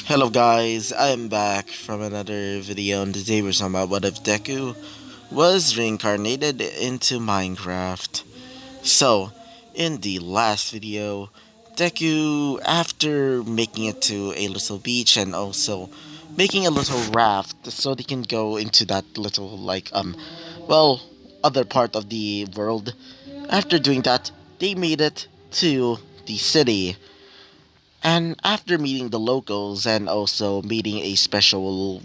Hello guys, I am back from another video and today we're talking about what if Deku was reincarnated into Minecraft. So, in the last video, Deku, after making it to a little beach and also making a little raft so they can go into that little well, other part of the world. After doing that, they made it to the city. And after meeting the locals and also meeting a special,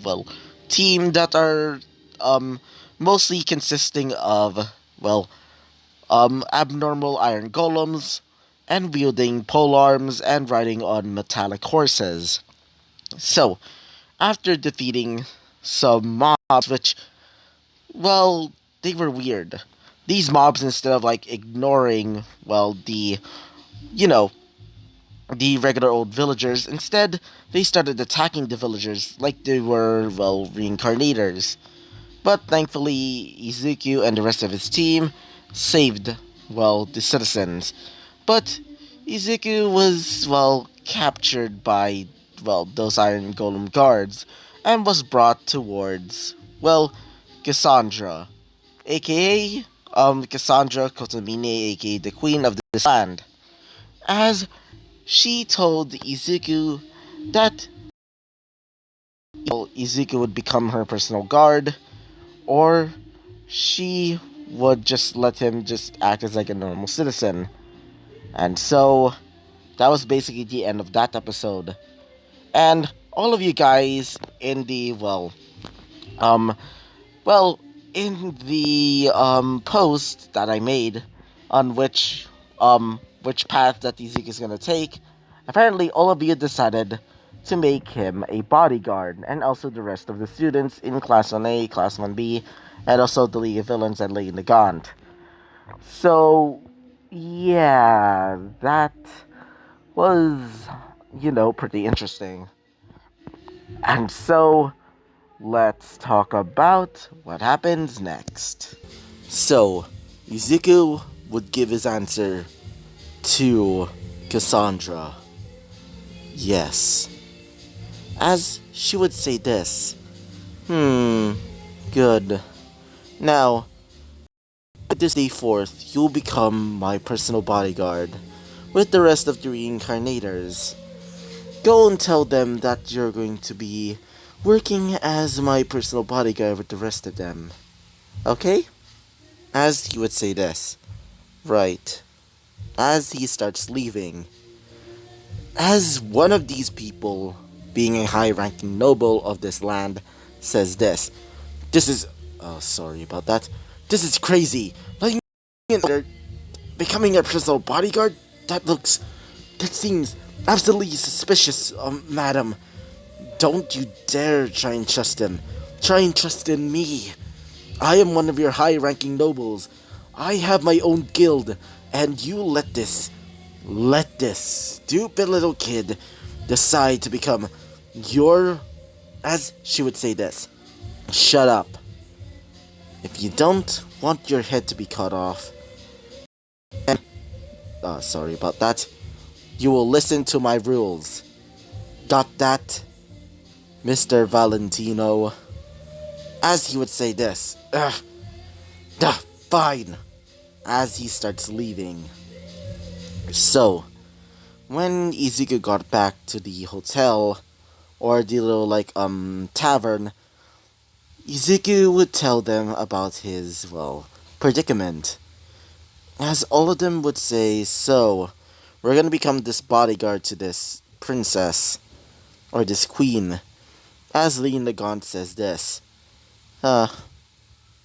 team that are um, mostly consisting of, abnormal iron golems and wielding polearms and riding on metallic horses. So, after defeating some mobs, which, well, they were weird. These mobs, instead of ignoring, you know, the regular old villagers. Instead, they started attacking the villagers like they were, reincarnators. But thankfully, Izuku and the rest of his team saved, the citizens. But Izuku was, captured by, those Iron Golem guards and was brought towards, Cassandra, aka, Cassandra Kotomine, aka the Queen of this land. As she told Izuku that Izuku would become her personal guard, or she would just let him just act as like a normal citizen. And so that was basically the end of that episode. And all of you guys in the um well in the post that I made on which path that Izuku is gonna take, apparently all of you decided to make him a bodyguard, and also the rest of the students in Class 1A, Class 1B, and also the League of Villains and League Gaunt. So, yeah, that was, pretty interesting. And so, let's talk about what happens next. So, Izuku would give his answer to Cassandra. Yes. As she would say this. Good. Now, this day forth, you'll become my personal bodyguard with the rest of the reincarnators. Go and tell them that you're going to be working as my personal bodyguard with the rest of them. Okay? As he would say this. Right. As he starts leaving, as one of these people, being a high ranking noble of this land, says this. This is. Oh, sorry about that. This is crazy. Letting me becoming a personal bodyguard? That looks. That seems absolutely suspicious, madam. Don't you dare try and trust him. Try and trust in me. I am one of your high ranking nobles. I have my own guild, and you let this stupid little kid decide to become your, as she would say this, shut up. If you don't want your head to be cut off, and, sorry about that, you will listen to my rules. Got that, Mr. Valentino? As he would say this, duh, fine, as he starts leaving. So, when Izuku got back to the hotel, or the little, tavern, Izuku would tell them about his, predicament. As all of them would say, so, we're gonna become this bodyguard to this princess, or this queen. As Lee Nagant says this, uh,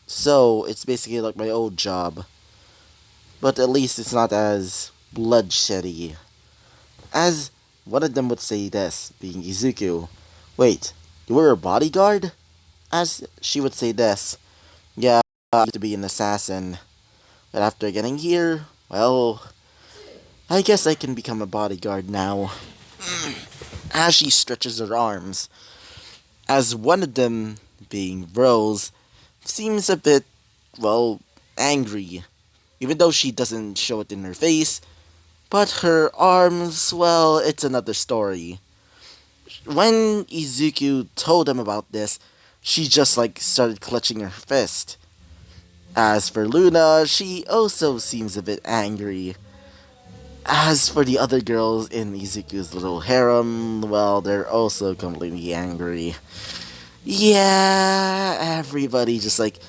so, it's basically like my old job, but at least it's not as bloodsheddy. As one of them would say this, being Izuku, wait, you were a bodyguard? As she would say this, yeah, I used to be an assassin, but after getting here, well, I guess I can become a bodyguard now. As she stretches her arms, as one of them, being Rose, seems a bit, angry, even though she doesn't show it in her face, but her arms, well, it's another story. When Izuku told them about this, she just like started clutching her fist. As for Luna, she also seems a bit angry. As for the other girls in Izuku's little harem, well, they're also completely angry. Yeah, everybody just like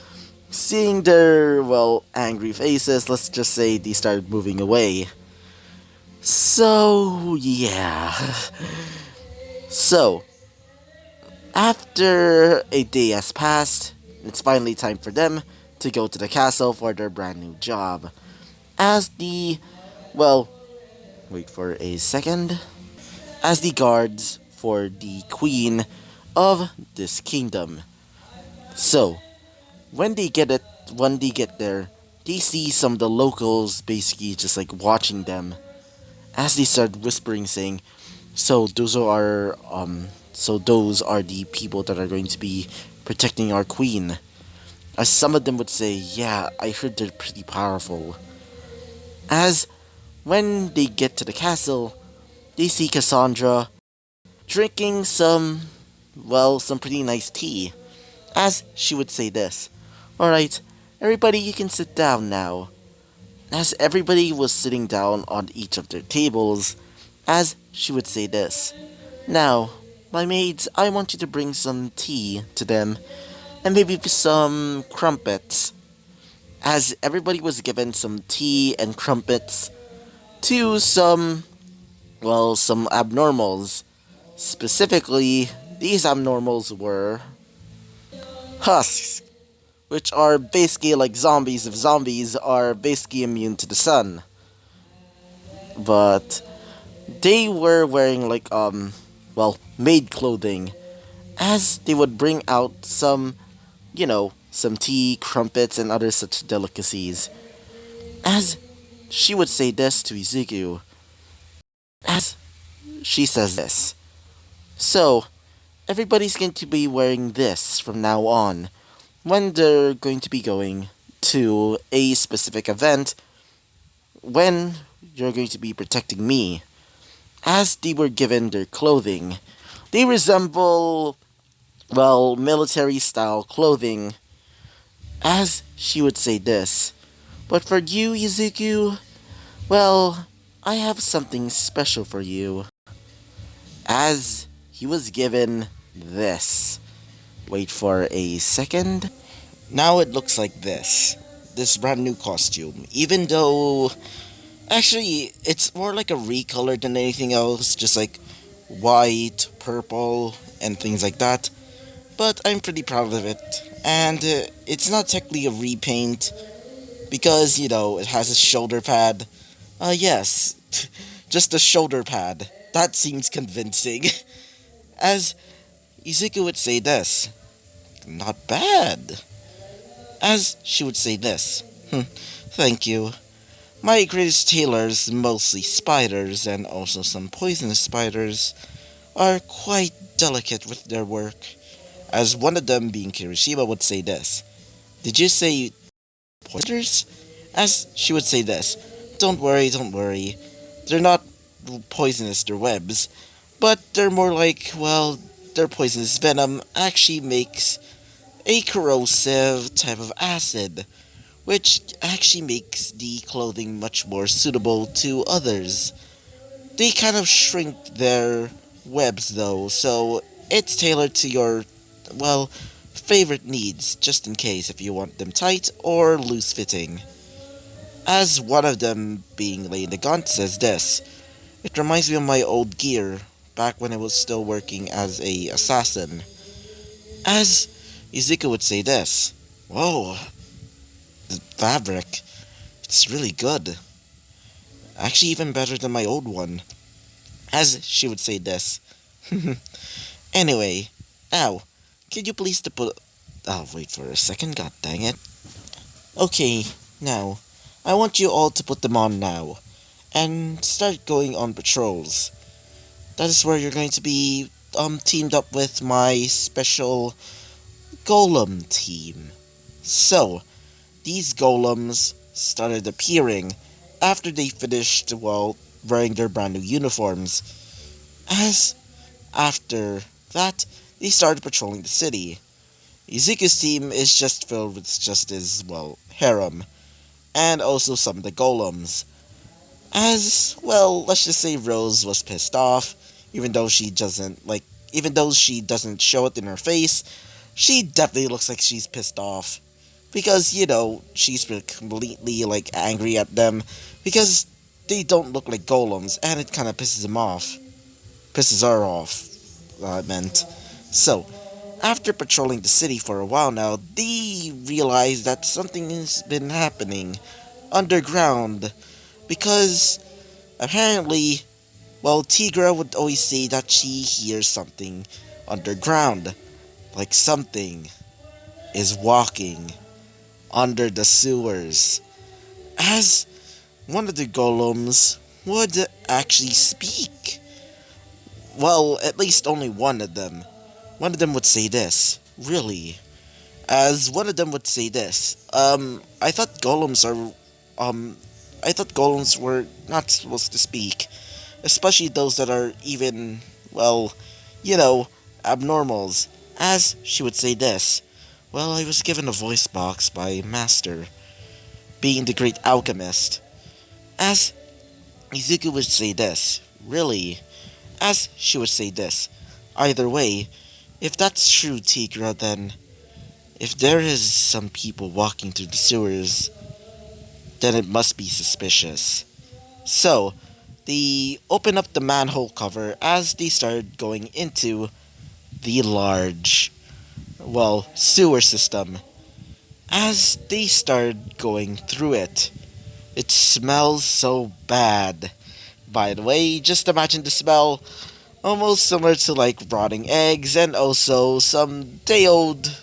seeing their, well, angry faces, let's just say they started moving away. So, yeah. So, after a day has passed, it's finally time for them to go to the castle for their brand new job. As the, well, wait for a second. As the guards for the queen of this kingdom. So, when they get there, they see some of the locals basically just like watching them as they start whispering saying, so those are the people that are going to be protecting our queen. As some of them would say, yeah, I heard they're pretty powerful. As when they get to the castle, they see Cassandra drinking some pretty nice tea. As she would say this, alright, everybody, you can sit down now. As everybody was sitting down on each of their tables, as she would say this, now, my maids, I want you to bring some tea to them, and maybe some crumpets. As everybody was given some tea and crumpets to some abnormals. Specifically, these abnormals were husks, which are basically like zombies if zombies are basically immune to the sun. But they were wearing maid clothing, as they would bring out some tea, crumpets, and other such delicacies. As she would say this to Izuku, as she says this. So, everybody's going to be wearing this from now on when they're going to be going to a specific event when you're going to be protecting me. As they were given their clothing, they resemble, well, military style clothing. As she would say this, but for you, Izuku, well, I have something special for you. As he was given this. Wait for a second. Now it looks like this. This brand new costume. Even though, actually, it's more like a recolor than anything else. Just like white, purple, and things like that. But I'm pretty proud of it. And it's not technically a repaint. Because, it has a shoulder pad. Yes. Just a shoulder pad. That seems convincing. As Izuku would say this. Not bad. As she would say this. Thank you. My greatest tailors, mostly spiders and also some poisonous spiders, are quite delicate with their work. As one of them, being Kirishima, would say this. Did you say poisoners? As she would say this. Don't worry, don't worry. They're not poisonous, they're webs. But they're more like, well, their poisonous venom actually makes a corrosive type of acid, which actually makes the clothing much more suitable to others. They kind of shrink their webs though, so it's tailored to your, well, favorite needs, just in case if you want them tight or loose fitting. As one of them, being Lane the Gaunt, says this, it reminds me of my old gear, back when I was still working as a assassin. As Izuku would say this, whoa, the fabric, it's really good. Actually even better than my old one. As she would say this. Anyway, ow, could you please put... Oh, wait for a second, god dang it. Okay, now, I want you all to put them on now, and start going on patrols. That is where you're going to be, teamed up with my special golem team. So, these golems started appearing after they finished, well, wearing their brand new uniforms. As After that, they started patrolling the city. Izuku's team is just filled with just his, well, harem, and also some of the golems. As, well, let's just say Rose was pissed off, even though she doesn't, even though she doesn't show it in her face, she definitely looks like she's pissed off. Because, she's completely, angry at them, because they don't look like golems, and it kind of pisses him off. Pisses her off, I meant. So, after patrolling the city for a while now, they realize that something has been happening underground, because apparently, well, Tigra would always say that she hears something underground, like something is walking under the sewers, as one of the golems would actually speak. Well, at least only one of them. One of them would say this, really. As one of them would say this, I thought golems were not supposed to speak, especially those that are even, well, abnormals. As she would say this, well, I was given a voice box by Master, being the great alchemist. As Izuku would say this, really. As she would say this, either way, if that's true, Tigra, then if there is some people walking through the sewers, then it must be suspicious. So, they open up the manhole cover as they start going into the large, well, sewer system. As they start going through it, it smells so bad. By the way, just imagine the smell, almost similar to rotting eggs and also some day old,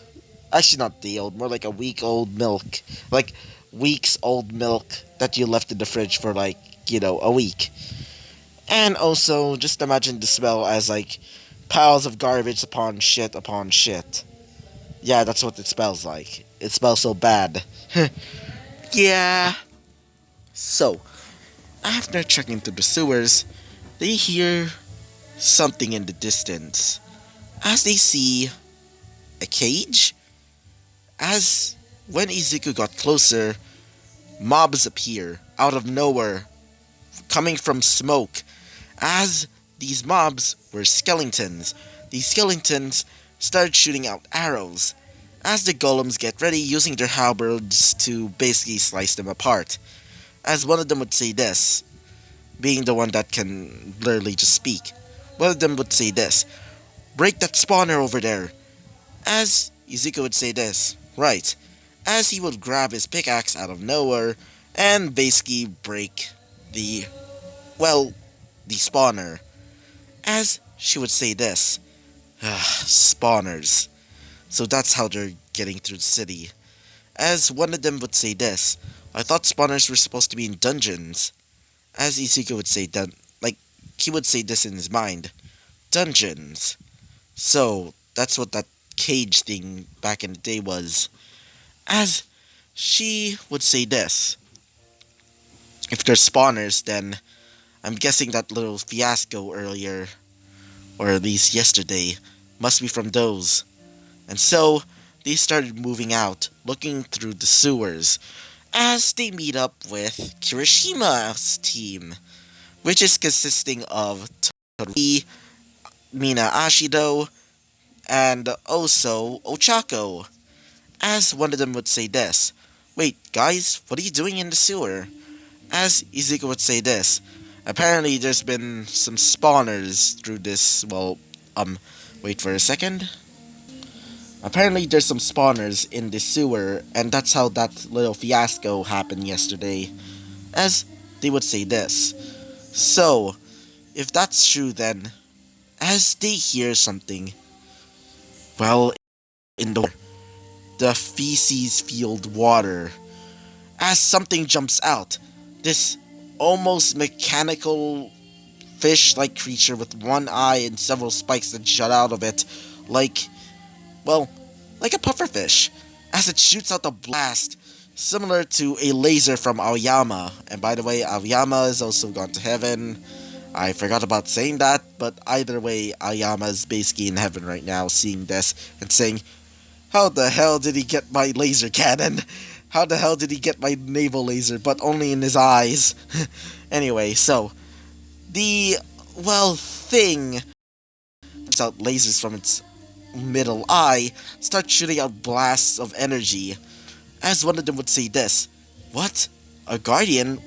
actually not day old, more like a week old milk. Like weeks old milk that you left in the fridge for a week. And also, just imagine the smell as piles of garbage upon shit upon shit. Yeah, that's what it smells like. It smells so bad. Yeah. So, after checking through the sewers, they hear something in the distance. As they see a cage, as when Izuku got closer, mobs appear out of nowhere, coming from smoke, as these mobs were skeletons. These skeletons started shooting out arrows, as the golems get ready using their halberds to basically slice them apart. As one of them would say this, being the one that can literally just speak. One of them would say this, break that spawner over there. As Izuku would say this, right, as he would grab his pickaxe out of nowhere and basically break the spawner. As she would say this, spawners. So that's how they're getting through the city. As one of them would say this, I thought spawners were supposed to be in dungeons. As Izuku would say, he would say this in his mind, dungeons. So, that's what that cage thing back in the day was. As she would say this, if they're spawners, then I'm guessing that little fiasco earlier, or at least yesterday, must be from those. And so, they started moving out, looking through the sewers, as they meet up with Kirishima's team, which is consisting of Toruki, Mina Ashido, and also Ochako. As one of them would say this, wait, guys, what are you doing in the sewer? As Izuku would say this, apparently there's been some spawners through this, wait for a second. Apparently there's some spawners in the sewer, and that's how that little fiasco happened yesterday. As they would say this. So, if that's true then, as they hear something, well, in the feces-filled water, as something jumps out, this almost mechanical fish-like creature with one eye and several spikes that jut out of it, like a pufferfish, as it shoots out a blast similar to a laser from Aoyama. And by the way, Aoyama is also gone to heaven. I forgot about saying that, but either way, Ayama's basically in heaven right now seeing this and saying, how the hell did he get my laser cannon? How the hell did he get my naval laser, but only in his eyes? Anyway, so, the, well, thing shoots out lasers from its middle eye, starts shooting out blasts of energy. As one of them would say this, what? A guardian?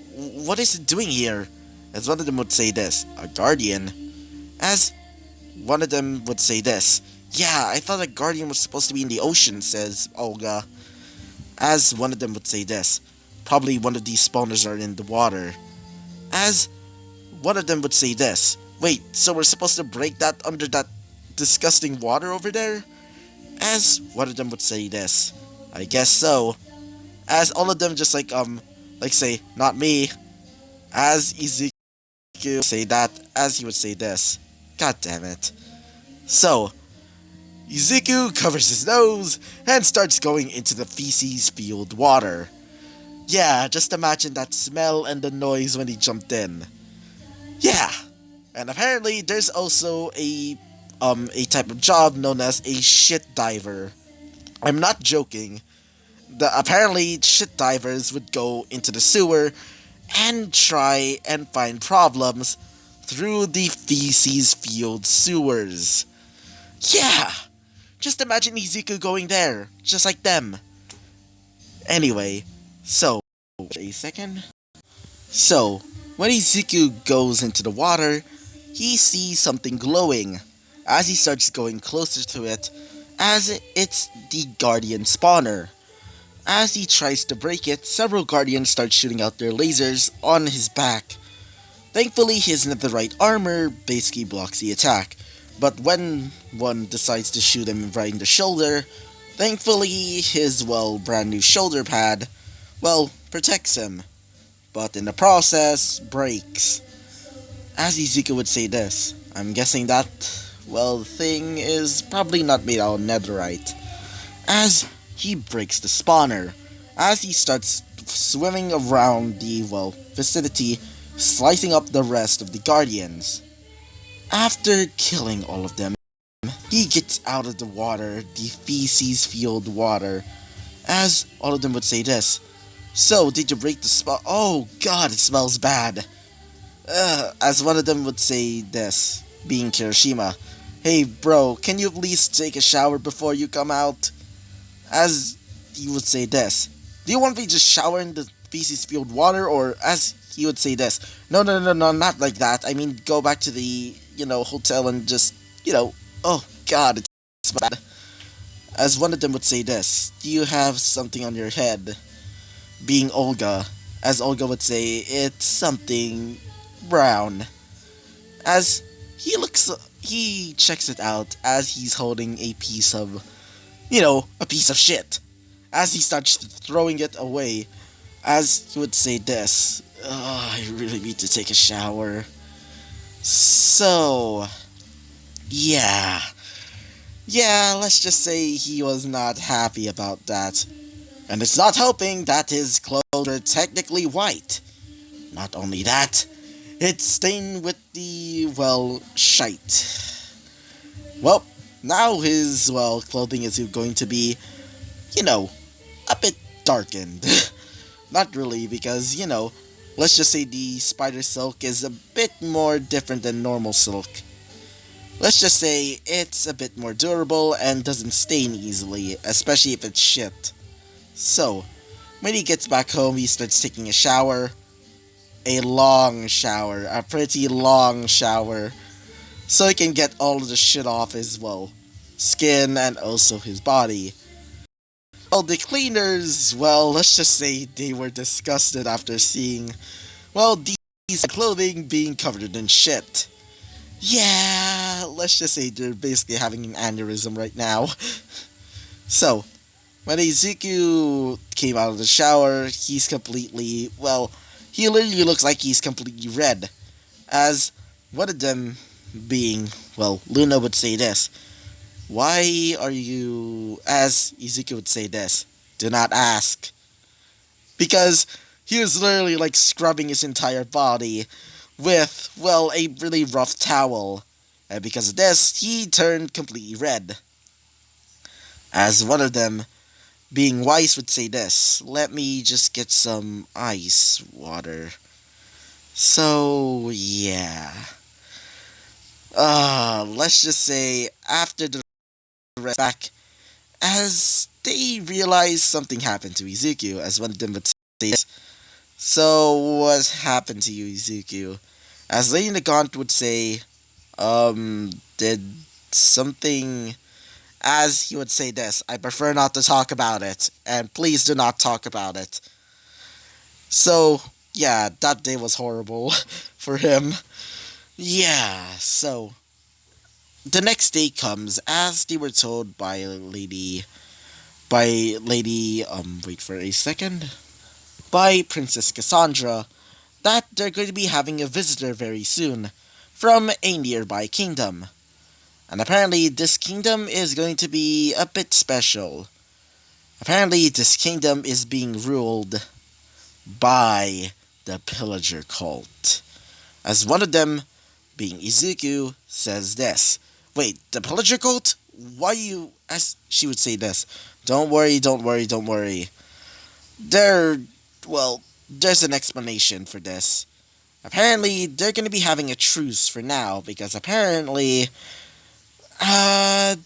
What is it doing here? As one of them would say this, a guardian? As one of them would say this, yeah, I thought a guardian was supposed to be in the ocean, says Olga. As one of them would say this, probably one of these spawners are in the water. As one of them would say this, wait, so we're supposed to break that under that disgusting water over there? As one of them would say this, I guess so. As all of them just like say, not me. As Ezekiel would say that, as he would say this. God damn it. So, Ezekiel covers his nose and starts going into the feces-filled water. Yeah, just imagine that smell and the noise when he jumped in. Yeah, and apparently there's also a type of job known as a shit diver. I'm not joking. Apparently shit divers would go into the sewer and try and find problems through the feces-filled sewers. Yeah! Just imagine Izuku going there, just like them. Anyway, so, a second. So, when Izuku goes into the water, he sees something glowing. As he starts going closer to it, as it's the Guardian spawner. As he tries to break it, several Guardians start shooting out their lasers on his back. Thankfully, his netherite armor basically blocks the attack, but when one decides to shoot him right in the shoulder, thankfully his, brand new shoulder pad, protects him, but in the process, breaks. As Izuku would say this, I'm guessing that, the thing is probably not made out of netherite. As he breaks the spawner, as he starts swimming around the, vicinity, slicing up the rest of the Guardians. After killing all of them, he gets out of the water, the feces-filled water, as all of them would say this. So, did you break the spawn? Oh god, it smells bad. As one of them would say this, being Kirishima. Hey bro, can you at least take a shower before you come out? As he would say this, do you want me to just shower in the feces-filled water? Or as he would say this, no, not like that. I mean, go back to the, hotel and just, oh god, it's bad. As one of them would say this, do you have something on your head? Being Olga, as Olga would say, it's something brown. As he checks it out as he's holding a piece of, a piece of shit. As he starts throwing it away, as he would say this, I really need to take a shower. So, yeah, let's just say he was not happy about that. And it's not helping that his clothes are technically white. Not only that, it's stained with the, shite. Well, now his, clothing is going to be, a bit darkened. Not really, because, let's just say the spider silk is a bit more different than normal silk. Let's just say it's a bit more durable and doesn't stain easily, especially if it's shit. So, when he gets back home, he starts taking a shower. A long shower. A pretty long shower. So he can get all of the shit off his, skin and also his body. The cleaners, let's just say they were disgusted after seeing, these clothing being covered in shit. Yeah, let's just say they're basically having an aneurysm right now. So, when Izuku came out of the shower, he's completely, he literally looks like he's completely red. As one of them being, Luna would say this. Why are you, as Izuku would say this, do not ask. Because he was literally scrubbing his entire body with, a really rough towel. And because of this, he turned completely red. As one of them, being wise, would say this, let me just get some ice water. So, yeah. Let's just say after the rest back, as they realize something happened to Izuku, as one of them would say this. So, what happened to you, Izuku? As Lady Nagant would say, did something, as he would say this, I prefer not to talk about it, and please do not talk about it. So, yeah, that day was horrible for him. Yeah, so the next day comes as they were told wait for a second, by Princess Cassandra that they're going to be having a visitor very soon from a nearby kingdom. And apparently this kingdom is going to be a bit special. Apparently this kingdom is being ruled by the pillager cult. As one of them, being Izuku, says this. Wait, the pillager cult? Why you... As she would say this. Don't worry, don't worry, don't worry. There... Well, there's an explanation for this. Apparently, they're going to be having a truce for now, because apparently...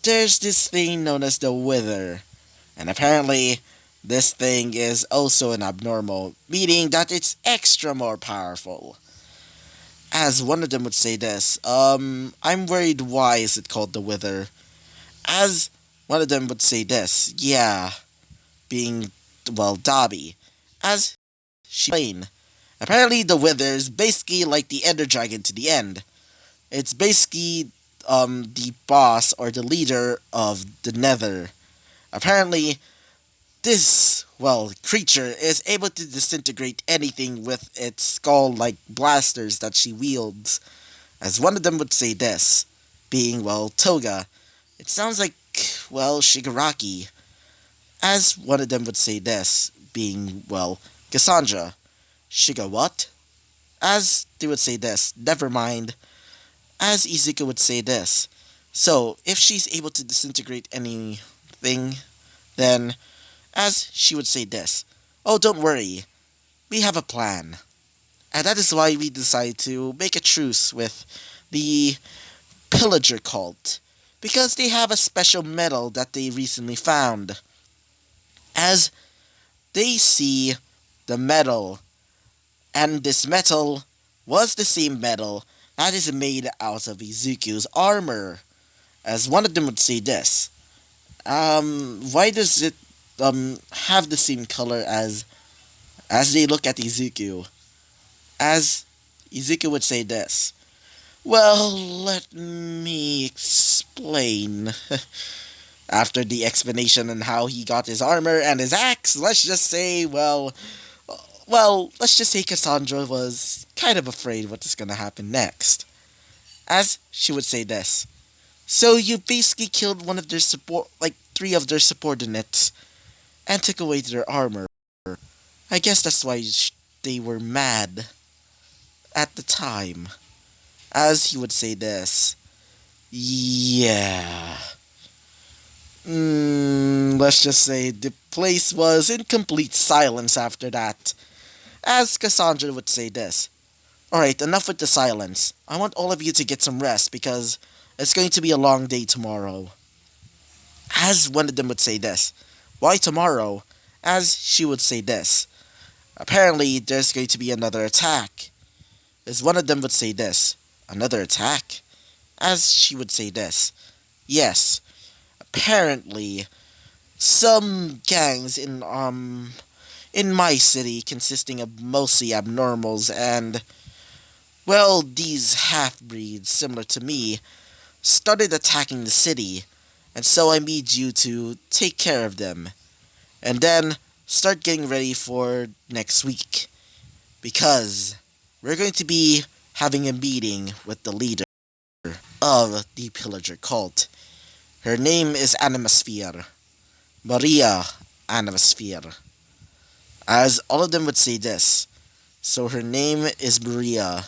there's this thing known as the Wither. And apparently, this thing is also an abnormal, meaning that it's extra more powerful. As one of them would say this, I'm worried why is it called the Wither? As one of them would say this, yeah, being, well, Dobby. As she explained, apparently the Wither is basically like the Ender Dragon to the end. It's basically, the boss or the leader of the Nether. Apparently, this, well, creature is able to disintegrate anything with its skull-like blasters that she wields. As one of them would say this, being, well, Toga. It sounds like, well, Shigaraki. As one of them would say this, being, well, Cassandra. Shiga what? As they would say this, never mind. As Izuku would say this, so, if she's able to disintegrate anything, then, as she would say this, oh, don't worry, we have a plan. And that is why we decided to make a truce with the Pillager cult, because they have a special metal that they recently found. As they see the metal, and this metal was the same metal that is made out of Izuku's armor. As one of them would say this, why does it have the same color as they look at Izuku? As Izuku would say this, well, let me explain. After the explanation on how he got his armor and his axe, let's just say, let's just say Cassandra was kind of afraid what is going to happen next. As she would say this, so you basically killed one of their three of their subordinates, and took away their armor. I guess that's why they were mad at the time. As he would say this, yeah. Let's just say the place was in complete silence after that. As Cassandra would say this, alright, enough with the silence. I want all of you to get some rest because it's going to be a long day tomorrow. As one of them would say this, why tomorrow? As she would say this, apparently there's going to be another attack. As one of them would say this, another attack? As she would say this, yes, apparently some gangs in my city consisting of mostly abnormals and, well, these half-breeds similar to me started attacking the city, and so I need you to take care of them and then start getting ready for next week, because we're going to be having a meeting with the leader of the Pillager cult. Her name is Animasphere. Maria Animasphere. As all of them would say this. So her name is Maria.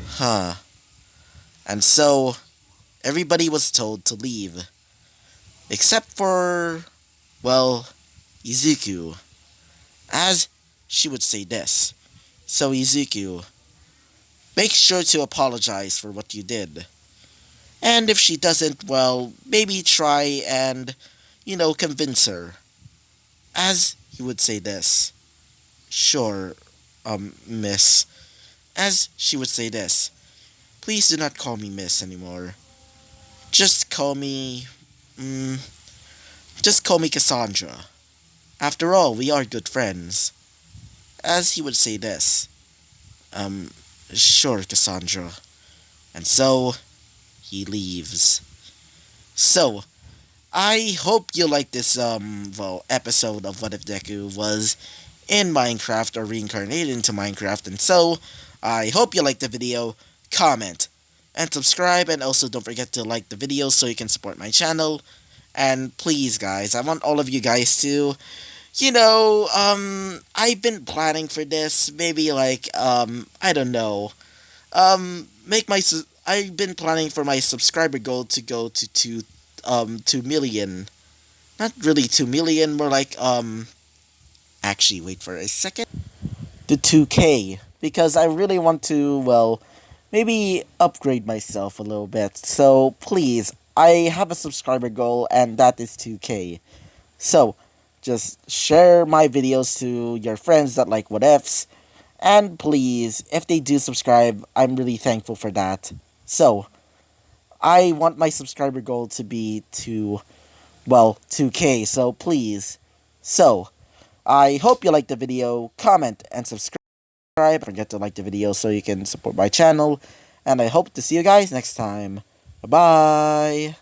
Huh. And so everybody was told to leave. Except for, well, Izuku. As she would say this. So, Izuku, make sure to apologize for what you did. And if she doesn't, well, maybe try and, convince her. As he would say this. Sure, miss. As she would say this. Please do not call me miss anymore. Just call me. Mm, just call me Cassandra. After all, we are good friends. As he would say this. Um, sure, Cassandra. And so, he leaves. So, I hope you like this, episode of What If Deku was in Minecraft or reincarnated into Minecraft. And so, I hope you liked the video. Comment and subscribe, and also don't forget to like the video so you can support my channel. And please, guys, I want all of you guys to, I've been planning for this. Maybe like, I don't know. I've been planning for my subscriber goal to go to 2 million. Not really 2 million, more like, actually, wait for a second. The 2K. Because I really want to, well, maybe upgrade myself a little bit. So, please, I have a subscriber goal, and that is 2K. So, just share my videos to your friends that like what ifs. And please, if they do subscribe, I'm really thankful for that. So, I want my subscriber goal to be 2K, so please. So, I hope you liked the video, comment, and subscribe. Don't forget to like the video so you can support my channel. And I hope to see you guys next time. Bye-bye!